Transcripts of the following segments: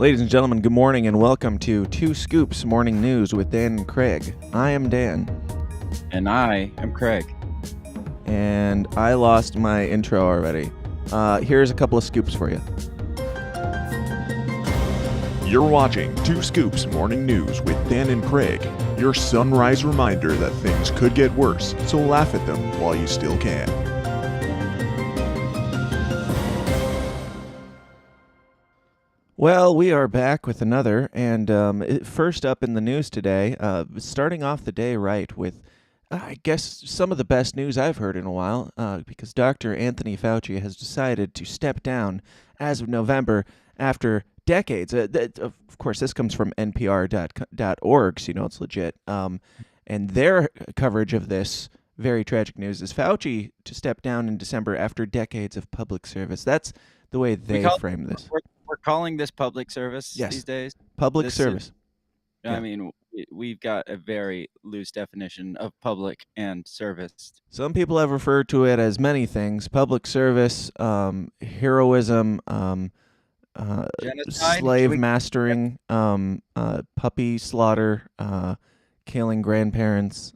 Ladies and gentlemen, good morning and welcome to Two Scoops Morning News with Dan and Craig. I am Dan. And I am Craig. And I lost my intro already. Here's a couple of scoops for you. You're watching Two Scoops Morning News with Dan and Craig, your sunrise reminder that things could get worse, so laugh at them while you still can. Well, we are back with another, and first up in the news today, starting off the day right with, I guess, some of the best news I've heard in a while, because Dr. Anthony Fauci has decided to step down as of November after decades. Of course, this comes from NPR.org, so you know it's legit. And their coverage of this very tragic news is Fauci to step down in December after decades of public service. That's the way they frame this. We're calling this public service Yes. these days. Public service. I mean, we've got a very loose definition of public and service. Some people have referred to it as many things: public service, heroism, slave mastering, puppy slaughter, killing grandparents,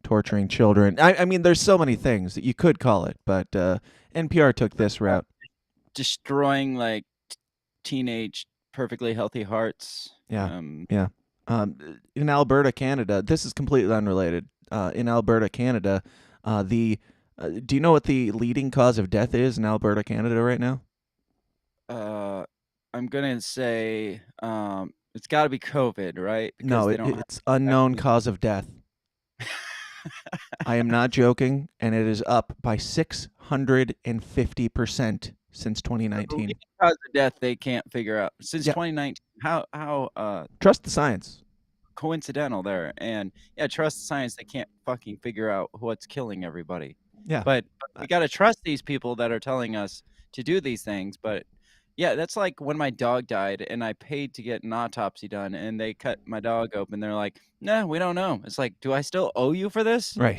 torturing children. I mean, there's so many things that you could call it, but NPR took this route. Destroying, like, teenage perfectly healthy hearts. In Alberta, Canada, this is completely unrelated. In Alberta, Canada, do you know what the leading cause of death is in Alberta, Canada right now? I'm gonna say it's got to be COVID, right? Because no, it's unknown cause of death. I am not joking, and it is up by 650% since 2019. The cause of death they can't figure out since 2019. How trust the science. Coincidental there, and trust the science. They can't fucking figure out what's killing everybody. Yeah, but we gotta trust these people that are telling us to do these things. But that's like when my dog died and I paid to get an autopsy done, and they cut my dog open. They're like, "Nah, we don't know." It's like, do I still owe you for this? Right.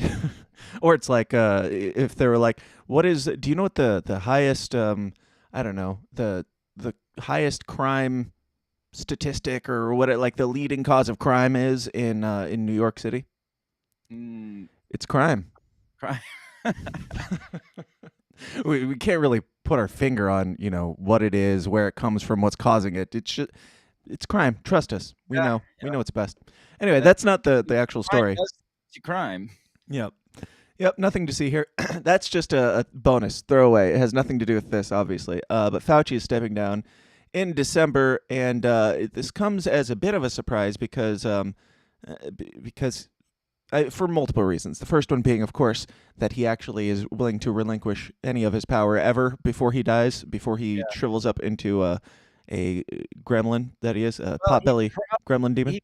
Or it's like if they were like, do you know what the highest I don't know, the highest crime statistic or what like the leading cause of crime is in New York City? It's crime. Crime. we can't really put our finger on, what it is, where it comes from, what's causing it. It's crime. Trust us. We know. We know it's best. Anyway, that's not the actual story. It's crime. Yep, nothing to see here. That's just a bonus throwaway. It has nothing to do with this, obviously. But Fauci is stepping down in December, and this comes as a bit of a surprise because for multiple reasons. The first one being, of course, that he actually is willing to relinquish any of his power ever before he dies, before he shrivels up into a gremlin that he is, a potbelly gremlin demon.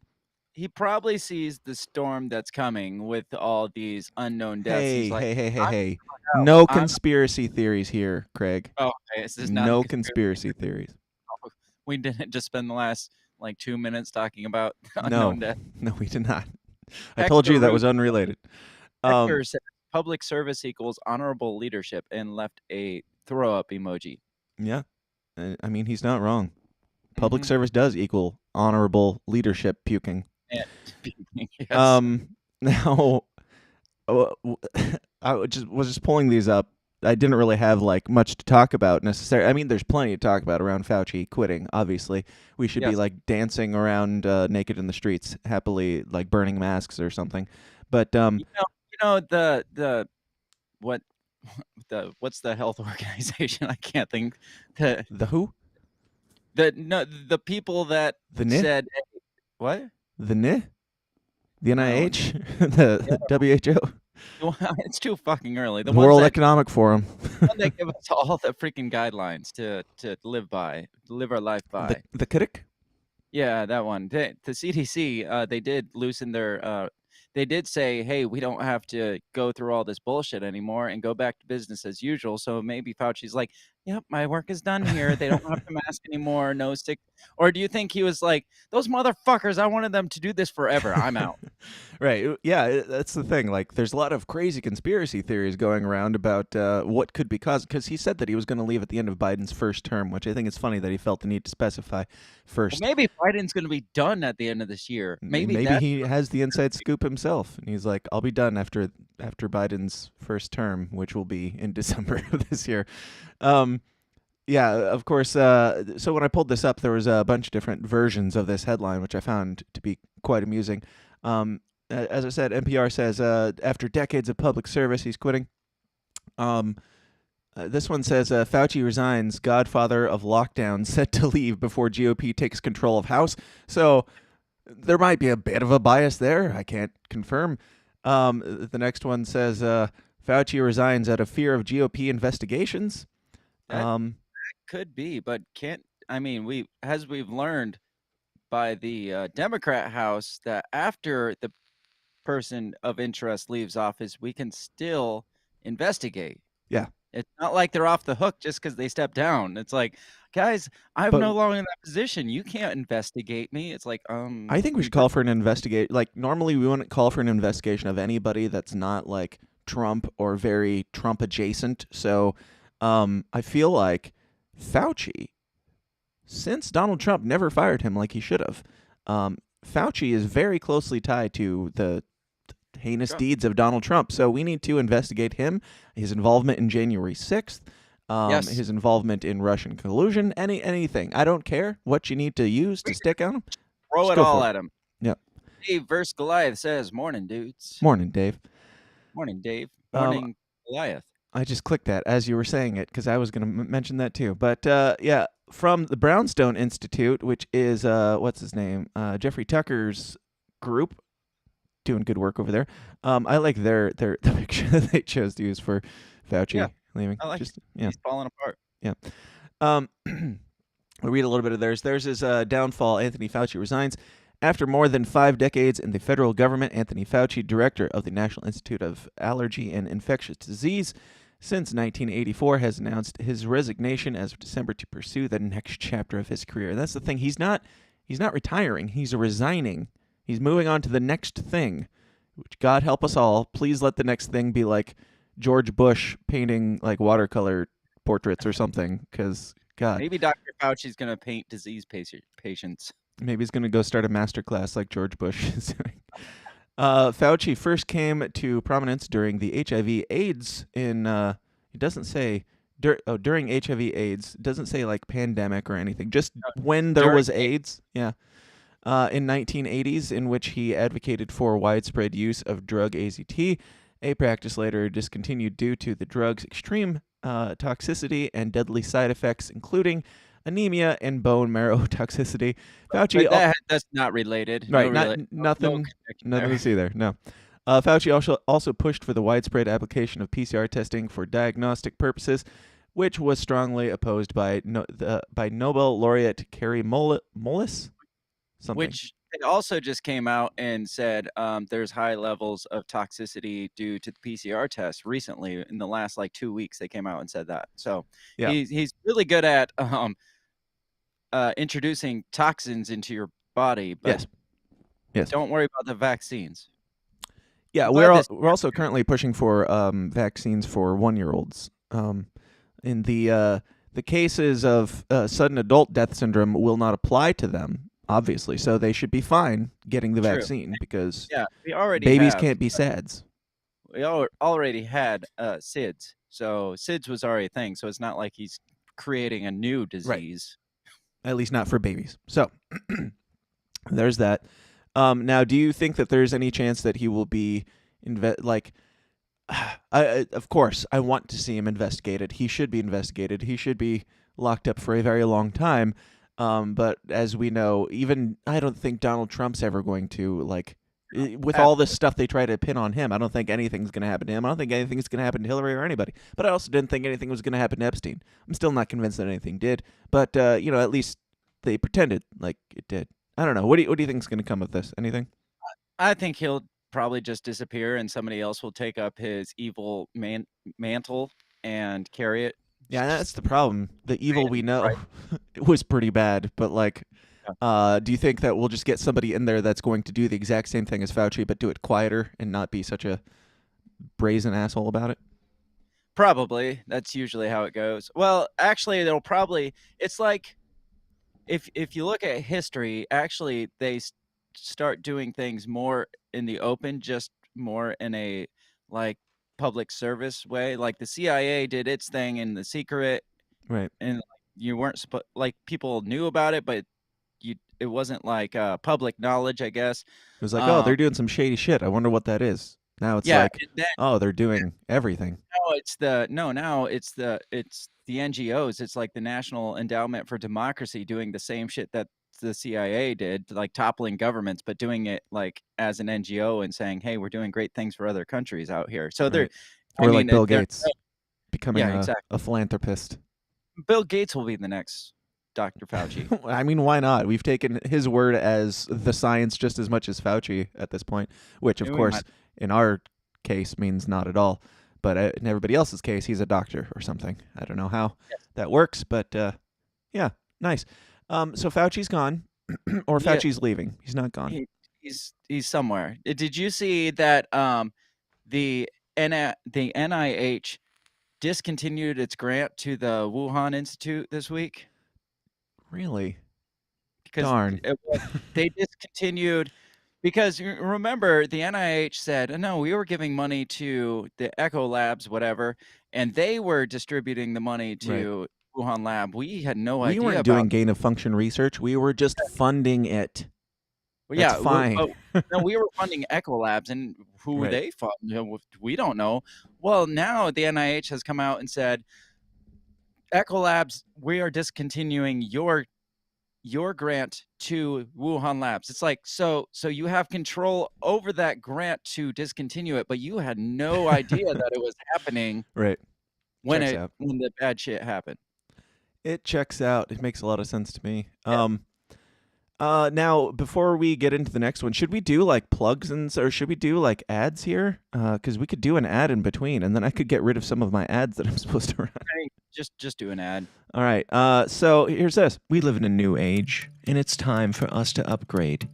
He probably sees the storm that's coming with all these unknown deaths. Hey. No conspiracy theories here, Craig. Oh, okay. This is not no conspiracy theories. We didn't just spend the last 2 minutes talking about unknown death. No, we did not. I told you that was unrelated. Hector said public service equals honorable leadership and left a throw-up emoji. Yeah. I mean, he's not wrong. Public service does equal honorable leadership puking. Yes. Now, I was just pulling these up. I didn't really have much to talk about necessarily. I mean, there's plenty to talk about around Fauci quitting. Obviously, we should be dancing around naked in the streets, happily burning masks or something. But what's the health organization? I can't think. The who? The people that said what? The NIH, the WHO. It's too fucking early. The World Economic Forum. They give us all the freaking guidelines to live our life by. The KIDIC? Yeah, that one. The CDC, they did loosen their. They did say, hey, we don't have to go through all this bullshit anymore and go back to business as usual. So maybe Fauci's like, Yep, my work is done here. They don't have to mask anymore. No stick. Or do you think he was like, those motherfuckers, I wanted them to do this forever. I'm out. Right. Yeah, that's the thing. Like, there's a lot of crazy conspiracy theories going around about what could be caused. Because he said that he was going to leave at the end of Biden's first term, which I think is funny that he felt the need to specify Well, first. maybe Biden's going to be done at the end of this year. Maybe Maybe that's he has the inside scoop himself, and he's like, "I'll be done after Biden's first term, which will be in December of this year." Um, yeah, of course. So when I pulled this up, there was a bunch of different versions of this headline, which I found to be quite amusing. As I said, NPR says after decades of public service, he's quitting. This one says Fauci resigns, godfather of lockdown, set to leave before GOP takes control of House. So there might be a bit of a bias there. I can't confirm. The next one says Fauci resigns out of fear of GOP investigations. that could be, but we've learned by the Democrat House that after the person of interest leaves office, we can still investigate. Yeah. It's not like they're off the hook just because they step down. It's like, guys, I'm But no longer in that position. You can't investigate me. It's like, I think we should call for an investigate. Like, normally we wouldn't call for an investigation of anybody that's not like Trump or very Trump adjacent. So I feel like Fauci, since Donald Trump never fired him like he should have, Fauci is very closely tied to the heinous Trump. deeds of Donald Trump. So we need to investigate him, his involvement in January 6th, Yes. his involvement in Russian collusion, anything. I don't care what you need to use to stick on him. Throw Just it go all for it. at him. Yep. Dave versus Goliath says, morning, dudes. Morning, Dave. Morning, Dave. Morning, Goliath. I just clicked that as you were saying it because I was going to mention that too. But yeah, from the Brownstone Institute, which is what's his name, Jeffrey Tucker's group, doing good work over there. I like their the picture that they chose to use for Fauci Yeah, leaving. I like Just it. yeah, He's falling apart. yeah. We'll read a little bit of theirs. Theirs is downfall. Anthony Fauci resigns. After more than 5 decades in the federal government, Anthony Fauci, director of the National Institute of Allergy and Infectious Disease since 1984, has announced his resignation as of December to pursue the next chapter of his career. And that's the thing. He's not retiring. He's resigning. He's moving on to the next thing, which God help us all. Please let the next thing be like George Bush painting like watercolor portraits or something, because God. Maybe Dr. Fauci's going to paint disease patients. Maybe he's going to go start a master class like George Bush is doing. Fauci first came to prominence during the HIV/AIDS in. It doesn't say during HIV/AIDS. It doesn't say like pandemic or anything. Just when there was AIDS. Yeah. In 1980s, in which he advocated for widespread use of drug AZT, a practice later discontinued due to the drug's extreme toxicity and deadly side effects, including anemia and bone marrow toxicity. Fauci, That's not related. right? No Nothing to see there. No. Fauci also pushed for the widespread application of PCR testing for diagnostic purposes, which was strongly opposed by Nobel laureate Carrie Mullis. Something. Which they also just came out and said there's high levels of toxicity due to the PCR test recently. In the last like 2 weeks, they came out and said that. So yeah. he's really good at introducing toxins into your body. But yes. Don't worry about the vaccines. Yeah, we're also currently pushing for vaccines for 1-year-olds. In the cases of sudden adult death syndrome will not apply to them, obviously, so they should be fine getting the vaccine because babies can't be SADs. We already had SIDS, so SIDS was already a thing. So it's not like he's creating a new disease. Right. At least not for babies. So there's that. Now, do you think that there's any chance that he will be of course, I want to see him investigated. He should be investigated. He should be locked up for a very long time. But as we know, even I don't think Donald Trump's ever going to with all this stuff they try to pin on him. I don't think anything's going to happen to him. I don't think anything's going to happen to Hillary or anybody. But I also didn't think anything was going to happen to Epstein. I'm still not convinced that anything did. But at least they pretended like it did. I don't know. What do you think is going to come of this? Anything? I think he'll probably just disappear, and somebody else will take up his evil mantle and carry it. Yeah, that's the problem. The evil we know Right. it was pretty bad, but like, Yeah. do you think that we'll just get somebody in there that's going to do the exact same thing as Fauci, but do it quieter and not be such a brazen asshole about it? Probably. That's usually how it goes. Well, actually, they'll probably. It's like if you look at history, actually, start doing things more in the open, just more in a like public service way. Like the CIA did its thing in the secret, Right. and like, you weren't supposed like people knew about it, but it wasn't like public knowledge, I guess. It was like, oh, Um, they're doing some shady shit. I wonder what that is. Now it's yeah, like, and then oh, they're doing everything. now it's the NGOs. It's like the National Endowment for Democracy doing the same shit that the CIA did, like toppling governments, but doing it like as an NGO and saying, "Hey, we're doing great things for other countries out here." So Right. I Or like mean, Bill they're Gates becoming yeah, exactly. a philanthropist. Bill Gates will be the next Dr. Fauci. I mean, why not? We've taken his word as the science just as much as Fauci at this point, which, of Maybe we course, might. in our case means not at all. But in everybody else's case, he's a doctor or something. I don't know how that works, but yeah, nice. So Fauci's gone, or He, Fauci's leaving. He's not gone. he's somewhere. Did you see that the the NIH discontinued its grant to the Wuhan Institute this week Really? because Darn. they discontinued because remember the NIH said, no, we were giving money to the Echo Labs, whatever, and they were distributing the money Right. to Wuhan Lab. We had no We idea weren't about. doing gain of function research. We were just funding it. Well, That's yeah, fine. no, we were funding Echo Labs, and who Right. they fund, we don't know. Well, now the NIH has come out and said, Echo Labs, we are discontinuing your grant to Wuhan Labs. It's like so you have control over that grant to discontinue it, but you had no idea that it was happening Right. Checks out. when the bad shit happened. It checks out. It makes a lot of sense to me. Yeah. Now before we get into the next one, should we do like plugs or should we do like ads here? Because we could do an ad in between, and then I could get rid of some of my ads that I'm supposed to run. Hey, just do an ad. All right. So here's this. We live in a new age, and it's time for us to upgrade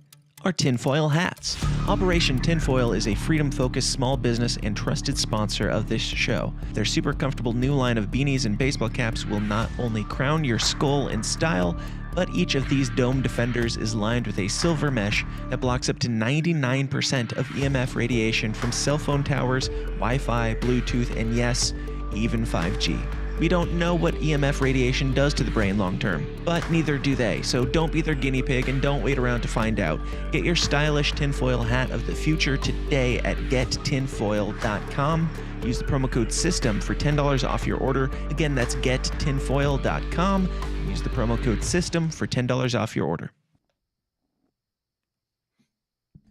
our tinfoil hats. Operation Tinfoil is a freedom-focused small business and trusted sponsor of this show. Their super comfortable new line of beanies and baseball caps will not only crown your skull in style, but each of these dome defenders is lined with a silver mesh that blocks up to 99% of EMF radiation from cell phone towers, Wi-Fi, Bluetooth, and yes, even 5G. We don't know what EMF radiation does to the brain long term, but neither do they, so don't be their guinea pig and don't wait around to find out. Get your stylish tinfoil hat of the future today at gettinfoil.com. Use the promo code SYSTEM for $10 off your order. Again, that's gettinfoil.com. Use the promo code SYSTEM for $10 off your order.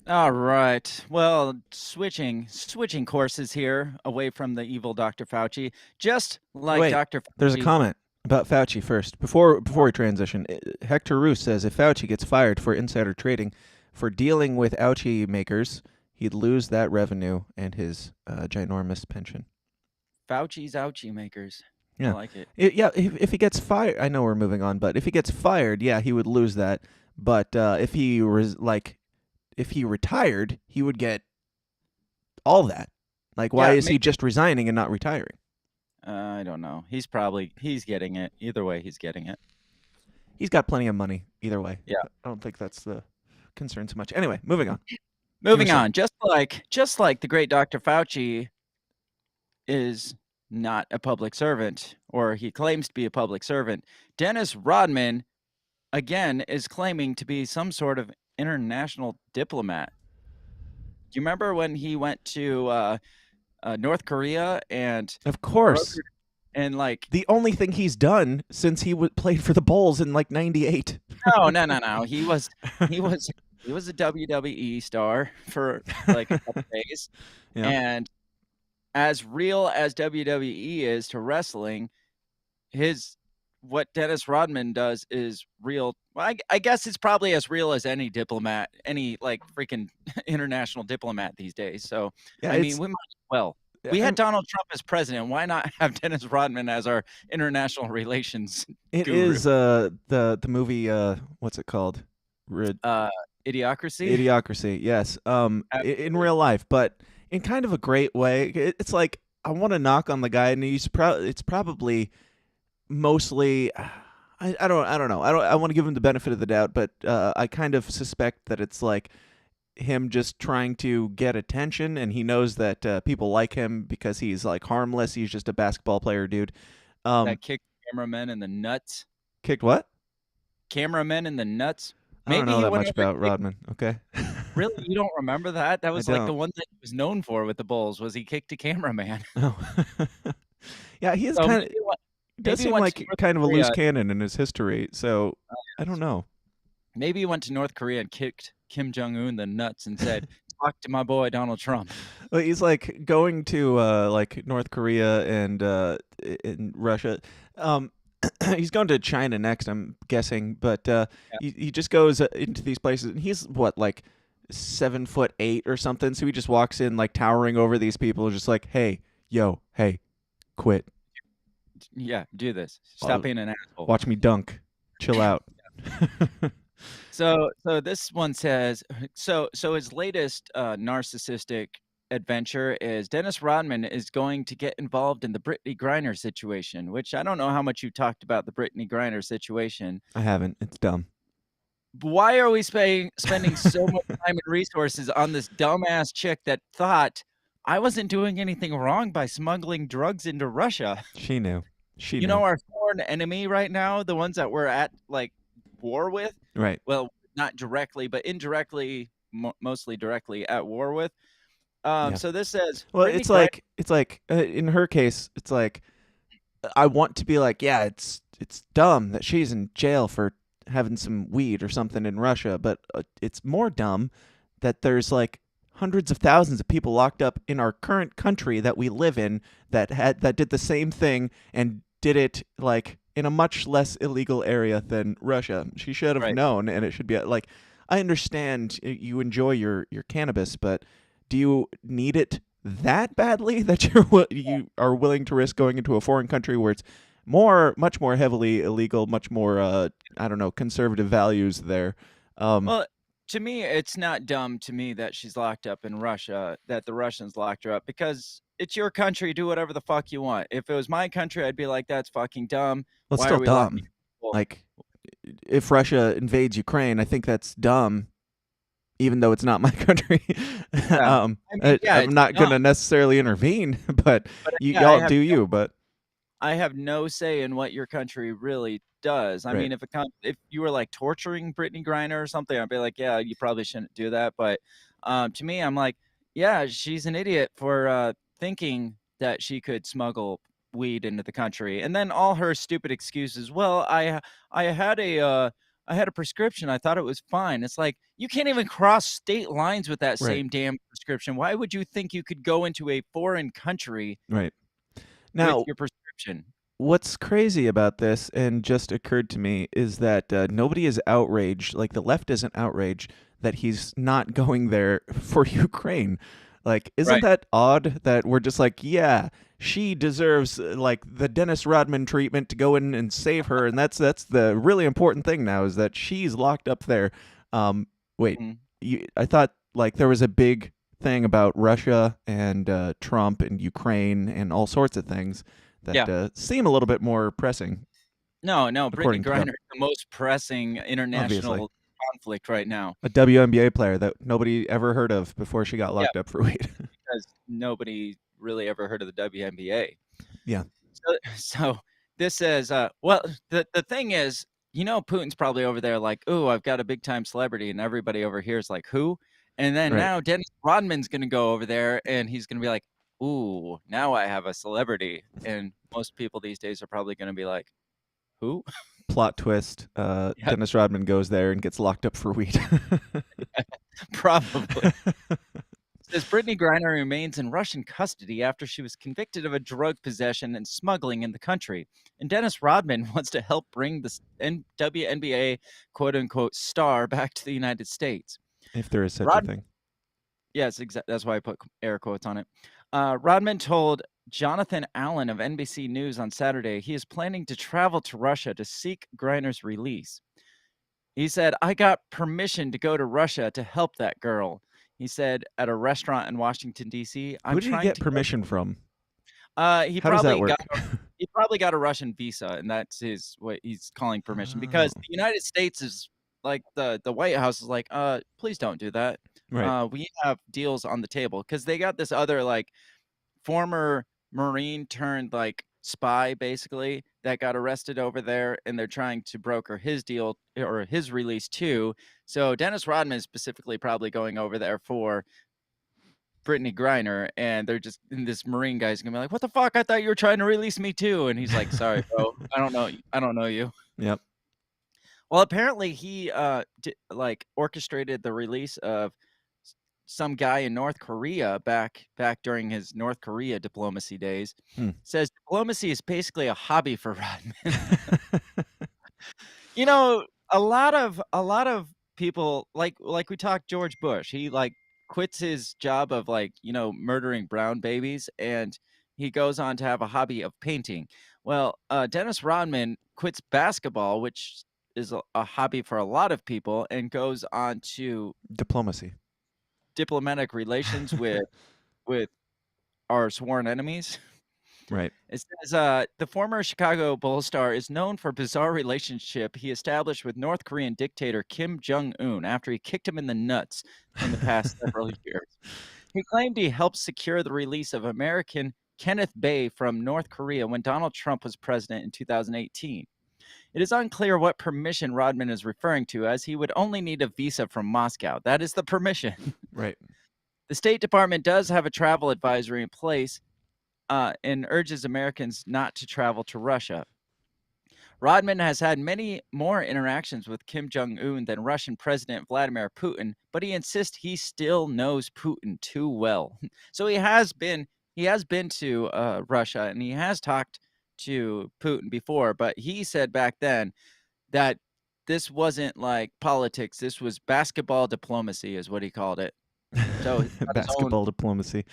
All right. Well, switching courses here away from the evil Dr. Fauci, just like Wait, Dr. Fauci. there's a comment about Fauci first. Before we transition, Hector Roos says if Fauci gets fired for insider trading for dealing with ouchie makers, he'd lose that revenue and his ginormous pension. Fauci's ouchie makers. Yeah. I like it. If he gets fired, I know we're moving on, but if he gets fired, yeah, he would lose that. But if he retired, he would get all that. Like, why is he just resigning and not retiring? I don't know. He's getting it. Either way, he's getting it. He's got plenty of money either way. Yeah. I don't think that's the concern so much. Anyway, moving on. Moving on. Just like the great Dr. Fauci is not a public servant, or he claims to be a public servant, Dennis Rodman, again, is claiming to be some sort of international diplomat. Do you remember when he went to North Korea and of course, and like the only thing he's done since he played for the Bulls in like '98? No. He was a WWE star for like a couple days, Yeah. and as real as WWE is to wrestling, what Dennis Rodman does is real. Well, I guess it's probably as real as any diplomat, any like freaking international diplomat these days. So Yeah, I mean, we might as well. We had Donald Trump as president. Why not have Dennis Rodman as our international relations It guru? is the movie what's it called? Rid- Uh, Idiocracy. Idiocracy. Yes. In Absolutely. real life, but in kind of a great way. It's like I want to knock on the guy, and it's probably mostly. I don't know. I want to give him the benefit of the doubt, but I kind of suspect that it's like him just trying to get attention, and he knows that people like him because he's like harmless. He's just a basketball player, dude. That kicked cameramen in the nuts. Kicked what? Cameramen in the nuts. I don't Maybe know he that went much over and about kicked. Rodman. Okay. Really, you don't remember that? That I was like the don't. one that he was known for with the Bulls. Was he kicked a cameraman? Oh. Yeah, he is So kind of. Does maybe he seem went to like North kind of a loose Korea. cannon in his history. So I don't know. Maybe he went to North Korea and kicked Kim Jong Un the nuts and said, "Talk to my boy Donald Trump." Well, he's like going to like North Korea and in Russia. Um, he's going to China next, I'm guessing. But Yeah. he just goes into these places, and he's what, like 7'8" or something. So he just walks in like towering over these people, just like, hey, yo, hey, quit. Yeah, do this. Stop being an asshole. Watch me dunk. Chill out. So this one says so his latest narcissistic adventure is Dennis Rodman is going to get involved in the Brittany Griner situation, which I don't know how much you talked about the Brittany Griner situation. I haven't. It's dumb. Why are we spending so much time and resources on this dumbass chick that thought I wasn't doing anything wrong by smuggling drugs into Russia? She knew. She You knew. know, our foreign enemy right now, the ones that we're at like war with, Right. well, not directly, but indirectly, mostly directly at war with. Yeah. So this says Well, Brittany it's like in her case, it's like I want to be like, yeah, it's dumb that she's in jail for having some weed or something in Russia, but it's more dumb that there's like hundreds of thousands of people locked up in our current country that we live in that did the same thing and did it like in a much less illegal area than Russia. She should have right. known, and it should be like I understand you enjoy your cannabis, but do you need it that badly that you are willing to risk going into a foreign country where it's much more heavily illegal, much more I don't know, conservative values there. Well, to me, it's not dumb to me that she's locked up in Russia, that the Russians locked her up, because it's your country. Do whatever the fuck you want. If it was my country, I'd be like, that's fucking dumb. Well, it's Why still are we locking dumb. people? Like if Russia invades Ukraine, I think that's dumb, even though it's not my country. Yeah. I mean, yeah, I'm it's not dumb. gonna necessarily intervene, but But yeah, y'all do you. But I have no say in what your country really does. I right, mean, if you were like torturing Brittany Griner or something, I'd be like, yeah, you probably shouldn't do that. But to me, I'm like, yeah, she's an idiot for thinking that she could smuggle weed into the country, and then all her stupid excuses. Well, I had I had a prescription. I thought it was fine. It's like you can't even cross state lines with that right, same damn prescription. Why would you think you could go into a foreign country right. with Now, your prescription? what's crazy about this, and just occurred to me, is that nobody is outraged. Like the left isn't outraged that he's not going there for Ukraine. Like, isn't Right. that odd that we're just like, yeah, she deserves like the Dennis Rodman treatment to go in and save her, and that's the really important thing now is that she's locked up there. Wait, Mhm. I thought like there was a big thing about Russia and Trump and Ukraine and all sorts of things Yeah. that seem a little bit more pressing, No, Brittany according to them. Griner is the most pressing Obviously, international conflict right now a WNBA player that nobody ever heard of before she got Yeah. locked up for weed. because nobody really ever heard of the WNBA. Yeah. So this says, well, the thing is, you know, Putin's probably over there like, "Ooh, I've got a big time celebrity," and everybody over here is like, "Who?" And then Right. now Dennis Rodman's gonna go over there, and he's gonna be like, "Ooh, now I have a celebrity," and most people these days are probably gonna be like, "Who?" Plot twist: Yeah, Dennis Rodman goes there and gets locked up for weed. probably. Says Brittany Griner remains in Russian custody after she was convicted of a drug possession and smuggling in the country. And Dennis Rodman wants to help bring the WNBA quote unquote star back to the United States. If there is such a Rod- thing. Yes, that's why I put air quotes on it. Rodman told Jonathan Allen of NBC News on Saturday he is planning to travel to Russia to seek Griner's release. He said, "I got permission to go to Russia to help that girl." He said at a restaurant in Washington, D.C., Who "I'm did he trying get to go." permission from? He How does that probably got work? he probably got a Russian visa, and that's what he's calling permission, because Oh, the United States is like the White House is like, please don't do that. right. We have deals on the table," because they got this other, like, former Marine turned, like, spy, basically, that got arrested over there, and they're trying to broker his deal or his release too. So Dennis Rodman is specifically probably going over there for Brittany Griner, and and this Marine guy's gonna be like, "What the fuck? I thought you were trying to release me too." And he's like, "Sorry, bro. I don't know you." Yep. Well, apparently he, like, orchestrated the release of s some guy in North Korea back during his North Korea diplomacy days. Hmm. Says diplomacy is basically a hobby for Rodman. You know, a lot of people, like we talked George Bush, he, like, quits his job of, like, murdering brown babies, and he goes on to have a hobby of painting. Well, Dennis Rodman quits basketball, which is a hobby for a lot of people, and goes on to Diplomacy. diplomatic relations with our sworn enemies. Right. It says, the former Chicago Bulls star is known for bizarre relationship he established with North Korean dictator Kim Jong-un after he kicked him in the nuts in the past several years. He claimed he helped secure the release of American Kenneth Bae from North Korea when Donald Trump was president in 2018. It is unclear what permission Rodman is referring to, as he would only need a visa from Moscow. That is the permission. Right. The State Department does have a travel advisory in place, and urges Americans not to travel to Russia. Rodman has had many more interactions with Kim Jong un than Russian President Vladimir Putin, but he insists he still knows Putin too well. So he has been to Russia, and he has talked to Putin before, but he said back then that this wasn't like politics. This was basketball diplomacy, is what he called it. So he's got his own. Basketball diplomacy.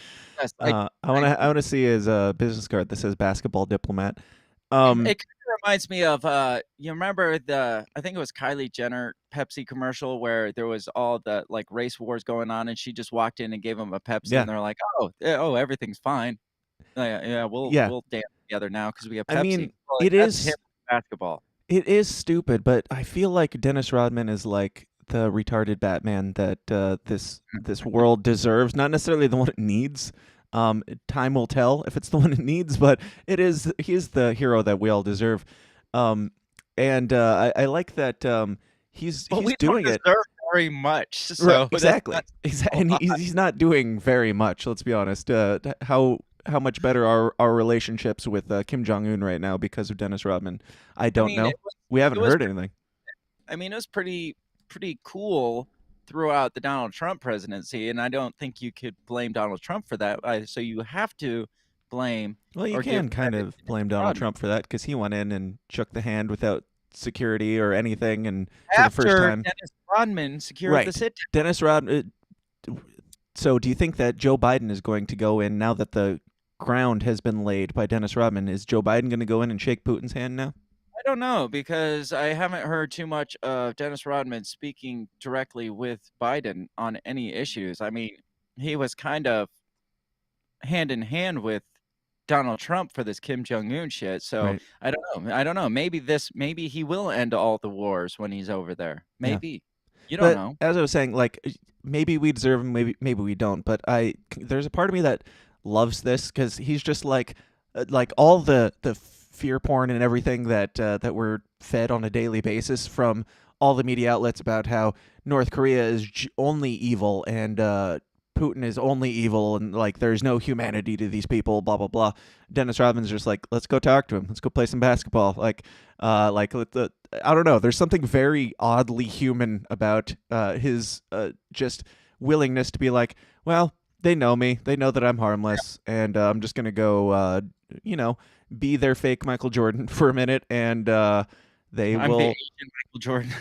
Yes, I want to see his business card that says basketball diplomat. It kinda reminds me of, you remember I think it was Kylie Jenner Pepsi commercial where there was all the, like, race wars going on, and she just walked in and gave him a Pepsi, Yeah. and they're like, "Oh, oh, everything's fine. Oh, yeah, yeah, we'll Yeah. we'll dance together now because we have I Pepsi." mean, Well, like, it that's him is with basketball. it is stupid, but I feel like Dennis Rodman is like the retarded Batman that this world deserves. Not necessarily the one it needs. Time will tell if it's the one it needs, but he is the hero that we all deserve. Um, and I like that But he's we don't doing it. deserve very much, Right, so that's exactly. not And a lot. he's not doing very much. Let's be honest. How much better are our relationships with Kim Jong Un right now because of Dennis Rodman? I I don't mean, know. We it haven't was heard anything. I mean, it was pretty cool throughout the Donald Trump presidency, and I don't think you could blame Donald Trump for that. So you have to blame Well, you or give can kind credit of to blame Dennis Donald Rodman. Trump for that because he went in and shook the hand without security or anything, and for the first After time, Dennis Rodman secured the right? sit Dennis Rodman. So, do you think that Joe Biden is going to go in now that the ground has been laid by Dennis Rodman? Is Joe Biden going to go in and shake Putin's hand now? I don't know, because I haven't heard too much of Dennis Rodman speaking directly with Biden on any issues. I mean, he was kind of hand in hand with Donald Trump for this Kim Jong Un shit. So Right. I don't know. I don't know. Maybe he will end all the wars when he's over there. Yeah. Maybe. You don't But know. as I was saying, like maybe we deserve him, maybe we don't. But there's a part of me that loves this because he's just like all the fear porn and everything that we're fed on a daily basis from all the media outlets about how North Korea is only evil and Putin is only evil and like there's no humanity to these people, blah blah blah. Dennis Rodman's just like, let's go talk to him, let's go play some basketball. I don't know. There's something very oddly human about his just willingness to be like, well, they know me, they know that I'm harmless, and I'm just gonna go, you know, be their fake Michael Jordan for a minute, and they I'm the will. Asian Michael Jordan.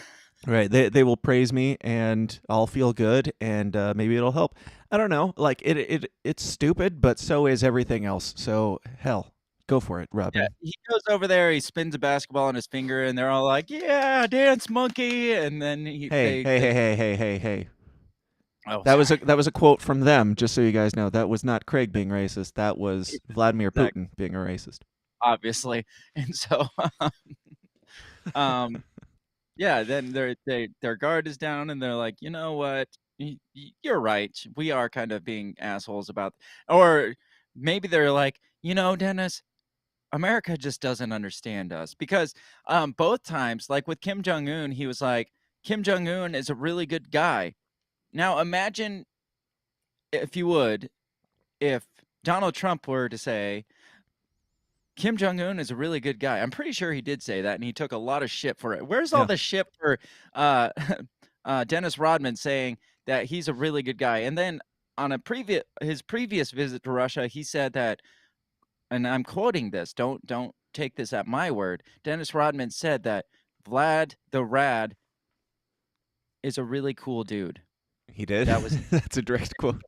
Right. They will praise me and I'll feel good and maybe it'll help. I don't know. Like it's stupid, but so is everything else. So hell, go for it, Yeah, Rodman. he goes over there, he spins a basketball on his finger, and they're all like, "Yeah, dance monkey," and then Hey, hey, they hey, hey, hey, hey, hey. oh, That sorry. was a quote from them, just so you guys know. That was not Craig being racist. That was Vladimir That Putin being a racist. obviously, and so, um, yeah, then their guard is down, and they're like, "You know what? You're right. We are kind of being assholes about," or maybe they're like, "You know, Dennis, America just doesn't understand us," because, both times, like with Kim Jong Un, he was like, "Kim Jong Un is a really good guy." Now imagine, if you would, if Donald Trump were to say, Kim Jong Un is a really good guy. I'm pretty sure he did say that, and he took a lot of shit for it. Where's all Yeah. the shit for uh, Dennis Rodman saying that he's a really good guy? And then on his previous visit to Russia, he said that, and I'm quoting this. Don't take this at my word. Dennis Rodman said that Vlad the Rad is a really cool dude. He did. That was That's a direct quote.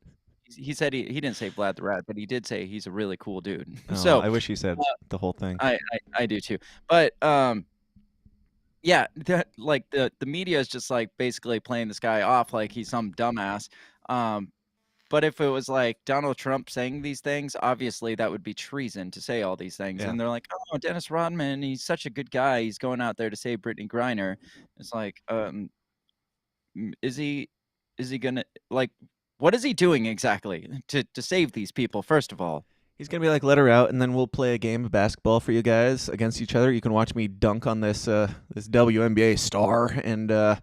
he said he didn't say Vlad the Rad, but he did say he's a really cool dude. Oh, So I wish he uh, said the whole thing. I do too. But yeah, like the media is just like basically playing this guy off like he's some dumbass. Um, but if it was like Donald Trump saying these things, obviously that would be treason to say all these things. Yeah. And they're like, "Oh, Dennis Rodman, he's such a good guy. He's going out there to save Brittany Griner." It's like, is he gonna like what is he doing exactly to save these people? First of all, He's gonna be like, let her out, and then we'll play a game of basketball for you guys against each other. You can watch me dunk on this WNBA star, and yeah,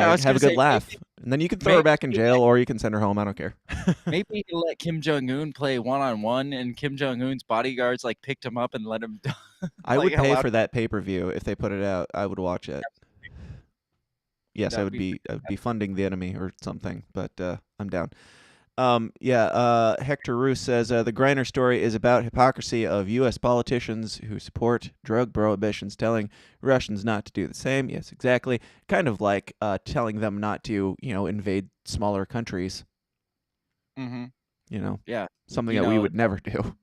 I was have gonna a good say laugh. And then you can throw her maybe back in he jail, or you can send her home. I don't care. maybe he let Kim Jong Un play 1-on-1, and Kim Jong Un's bodyguards like picked him up and let him I like would pay allowed. for that pay-per-view if they put it out. I would watch it. Yes, That would be I pretty. would be funding the enemy or something, but I'm down. Yeah, Hector Roos says the Griner story is about hypocrisy of U.S. politicians who support drug prohibitions, telling Russians not to do the same. Yes, exactly. Kind of like telling them not to, invade smaller countries. Mhm. You know, Yeah. something You that we know, would never do.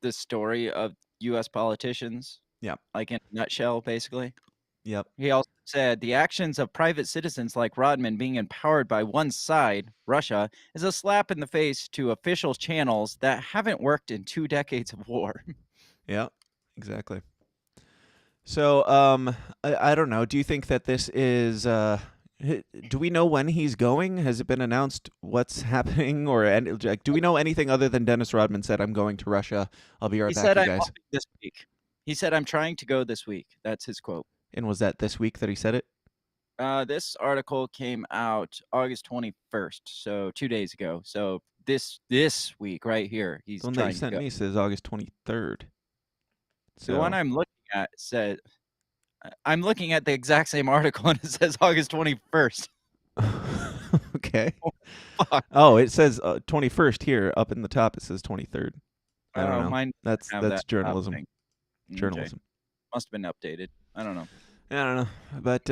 the story of US politicians, Yep. like in a nutshell, basically. Yep. He also said the actions of private citizens like Rodman being empowered by one side, Russia, is a slap in the face to official channels that haven't worked in 2 decades of war. Yep. Exactly. So, I don't know. Do you think that this is? Do we know when he's going? Has it been announced what's happening, or like, do we know anything other than Dennis Rodman said, "I'm going to Russia. I'll be He right back, said, you "I'm guys." off this week." He said, "I'm trying to go this week." That's his quote. And was that this week that he said it? This article came out August 21st, so 2 days ago. So this week right here, The he's one that you trying to sent go. me says August 23rd. The one So, I'm looking at said I'm looking at the exact same article and it says August 21st. okay. Oh, fuck. Oh, it says 21st here. Up in the top, it says 23rd. I don't Oh, know. mine doesn't have That's that top journalism. thing. Okay. Journalism. Must have been updated. I don't know. I don't know. But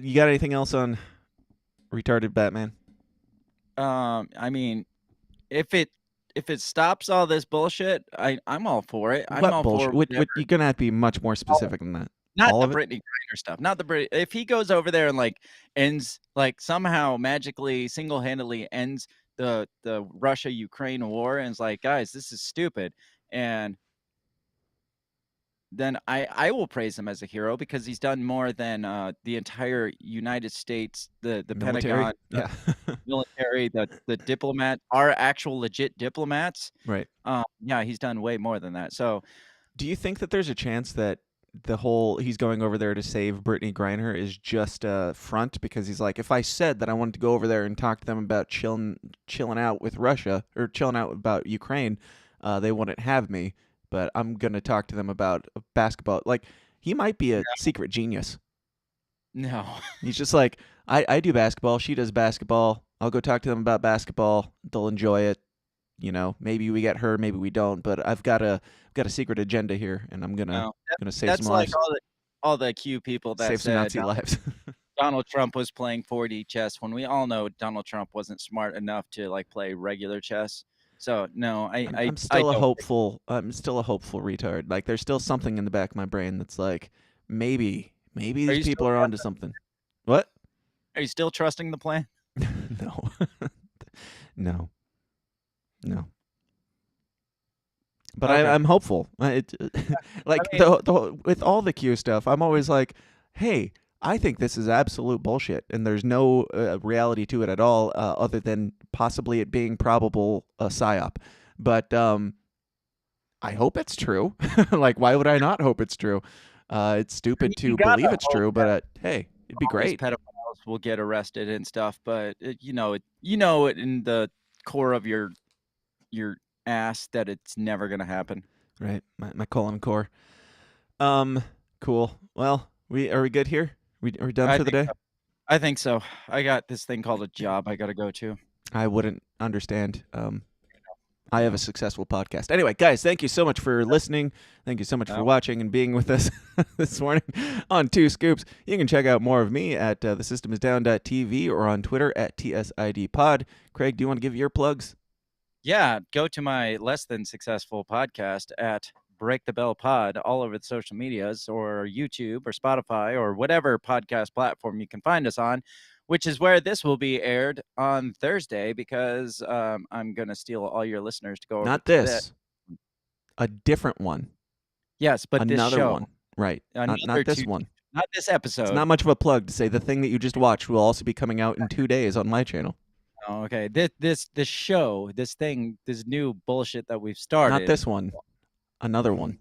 you got anything else on retarded Batman? I mean, if it stops all this bullshit, I'm all for it. I'm What all bullshit? for What, whatever. you're gonna have to be much more specific than that. Not All the of it? Brittany Griner stuff, not the Brit if he goes over there and, like, ends like, somehow magically, single-handedly ends the Russia-Ukraine war and is like, "Guys, this is stupid," and then I will praise him as a hero because he's done more than, the entire United States, the Military? Pentagon, the Yeah. military, the diplomat our actual legit diplomats. right. Yeah, he's done way more than that, so Do you think that there's a chance that the whole he's going over there to save Brittany Griner is just a front because he's like, if I said that I wanted to go over there and talk to them about chilling out with Russia or chilling out about Ukraine, they wouldn't have me. But I'm gonna talk to them about basketball. Like he might be a secret genius. no. He's just like, I do basketball. She does basketball. I'll go talk to them about basketball. They'll enjoy it. Maybe we get her, maybe we don't. But I've got a secret agenda here, and I'm gonna No, gonna save some that's like lives, all the Q people that save some said Nazi Donald lives. Donald Trump was playing 4D chess when we all know Donald Trump wasn't smart enough to like play regular chess. So no, I'm I still a don't. hopeful. I'm still a hopeful retard. Like there's still something in the back of my brain that's like, maybe Are these you still people are onto something. What? Are you still trusting the plan? No, no, no. But Okay. I'm hopeful. Like I mean- with all the Q stuff, I'm always like, hey, I think this is absolute bullshit, and there's no reality to it at all, other than possibly it being probable a psyop. But I hope it's true. Like, why would I not hope it's true? It's stupid You to gotta believe it's hope true, but hey, it'd be all these great. pedophiles will get arrested and stuff, but you know it in the core of your ass that it's never gonna happen. Right, my colon core. Cool. Well, are we good here? Are we done I for the think day? so. I think so. I got this thing called a job I gotta go to. I wouldn't understand. I have a successful podcast. Anyway, guys, thank you so much for listening. Thank you so much for watching and being with us this morning on Two Scoops. You can check out more of me at thesystemisdown.tv or on Twitter at TSIDpod. Craig, do you want to give your plugs? Yeah, go to my less than successful podcast at Break the Bell Pod all over the social medias or YouTube or Spotify or whatever podcast platform you can find us on, which is where this will be aired on Thursday because I'm going to steal all your listeners to go over Not to this. A different one. Yes, but Another this show. one. Right. Another Not this two, one. Not this episode. It's not much of a plug to say the thing that you just watched will also be coming out in 2 days on my channel. Oh, okay. This show, this thing, this new bullshit that we've started. Not this one. Another one.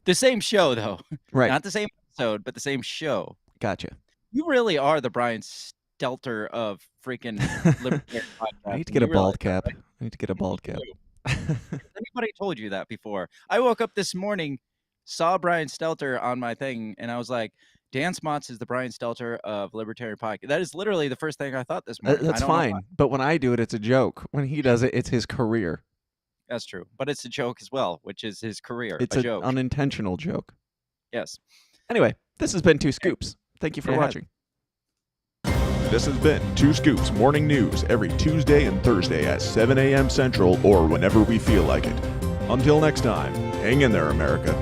The same show, though. Right. Not the same episode, but the same show. Gotcha. You really are the Brian Stelter of freaking libertarian podcast. I need to get a bald cap. I need to get a bald cap. Anybody told you that before? I woke up this morning, saw Brian Stelter on my thing, and I was like, Dan Smots is the Brian Stelter of Libertarian Podcast. That is literally the first thing I thought this morning. That's fine. But when I do it, it's a joke. When he does it, it's his career. That's true. But it's a joke as well, which is his career. It's a an joke. unintentional joke. Yes. Anyway, this has been Two Scoops. Thank you for watching. This has been Two Scoops Morning News every Tuesday and Thursday at 7 a.m. Central or whenever we feel like it. Until next time, hang in there, America.